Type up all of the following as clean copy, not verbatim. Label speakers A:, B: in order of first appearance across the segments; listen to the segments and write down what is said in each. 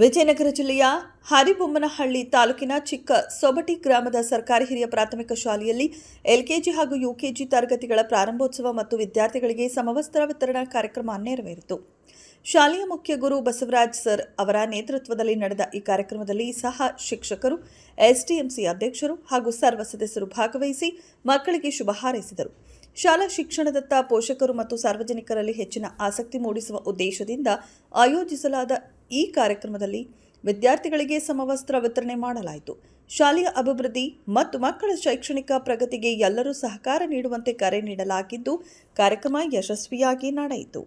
A: ವಿಜಯನಗರ ಜಿಲ್ಲೆಯ ಹರಿಬೊಮ್ಮನಹಳ್ಳಿ ತಾಲೂಕಿನ ಚಿಕ್ಕ ಸೊಬಟಿ ಗ್ರಾಮದ ಸರ್ಕಾರಿ ಹಿರಿಯ ಪ್ರಾಥಮಿಕ ಶಾಲೆಯಲ್ಲಿ ಎಲ್ಕೆಜಿ ಹಾಗೂ ಯುಕೆಜಿ ತರಗತಿಗಳ ಪ್ರಾರಂಭೋತ್ಸವ ಮತ್ತು ವಿದ್ಯಾರ್ಥಿಗಳಿಗೆ ಸಮವಸ್ತ್ರ ವಿತರಣಾ ಕಾರ್ಯಕ್ರಮ ನೆರವೇರಿತು. ಶಾಲೆಯ ಮುಖ್ಯ ಗುರು ಬಸವರಾಜ್ ಸರ್ ಅವರ ನೇತೃತ್ವದಲ್ಲಿ ನಡೆದ ಈ ಕಾರ್ಯಕ್ರಮದಲ್ಲಿ ಸಹ ಶಿಕ್ಷಕರು, ಎಸ್ಡಿಎಂಸಿ ಅಧ್ಯಕ್ಷರು ಹಾಗೂ ಸರ್ವ ಸದಸ್ಯರು ಭಾಗವಹಿಸಿ ಮಕ್ಕಳಿಗೆ ಶುಭ ಹಾರೈಸಿದರು. ಶಾಲಾ ಶಿಕ್ಷಣದತ್ತ ಪೋಷಕರು ಮತ್ತು ಸಾರ್ವಜನಿಕರಲ್ಲಿ ಹೆಚ್ಚಿನ ಆಸಕ್ತಿ ಮೂಡಿಸುವ ಉದ್ದೇಶದಿಂದ ಆಯೋಜಿಸಲಾದ ಈ ಕಾರ್ಯಕ್ರಮದಲ್ಲಿ ವಿದ್ಯಾರ್ಥಿಗಳಿಗೆ ಸಮವಸ್ತ್ರ ವಿತರಣೆ ಮಾಡಲಾಯಿತು. ಶಾಲೆಯ ಅಭಿವೃದ್ಧಿ ಮತ್ತು ಮಕ್ಕಳ ಶೈಕ್ಷಣಿಕ ಪ್ರಗತಿಗೆ ಎಲ್ಲರೂ ಸಹಕಾರ ನೀಡುವಂತೆ ಕರೆ ನೀಡಲಾಗಿದ್ದು, ಕಾರ್ಯಕ್ರಮ ಯಶಸ್ವಿಯಾಗಿ ನಡೆಯಿತು.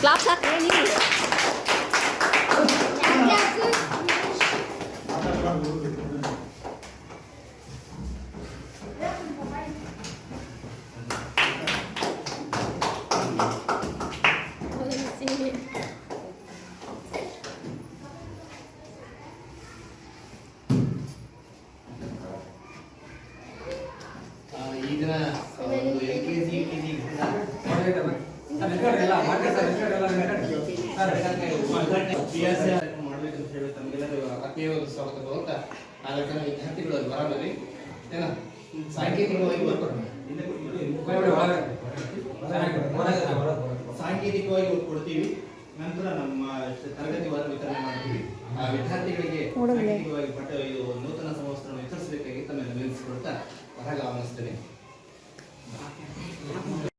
B: Clap sa training.
C: ಇದನ್ನ ಎಲ್ಕೆಜಿ ಯುಕೆಜಿ ಮಾಡಬೇಕಂತ ಹೇಳಿ ತಮಗೆಲ್ಲರೂ ಆತ್ಮೀಯವಾದ ಸ್ವಾಗತ ಕೋರುತ್ತಾ 4 ಜನ ವಿದ್ಯಾರ್ಥಿಗಳು ಬರಬರಿ ಏನ ಸಾಂಕೇತಿಕವಾಗಿ ಒತ್ತು ಕೊಡ್ತೀವಿ. ನಂತರ ನಮ್ಮ ತರಗತಿ ವಾರ ವಿತರಣೆ ಮಾಡ್ತೀವಿ. ಆ ವಿದ್ಯಾರ್ಥಿಗಳಿಗೆ ಸಾಂಕೇತಿಕವಾಗಿ ನೂತನ ಸಮವಸ್ತ್ರವನ್ನು ವಿತರಿಸಬೇಕಾಗಿ ತಮ್ಮೆಲ್ಲ ವಿನಂತಿಸಿಕೊಡ್ತಾ ಹೊರಗೆ ಆಹ್ವಾನಿಸ್ತೇನೆ.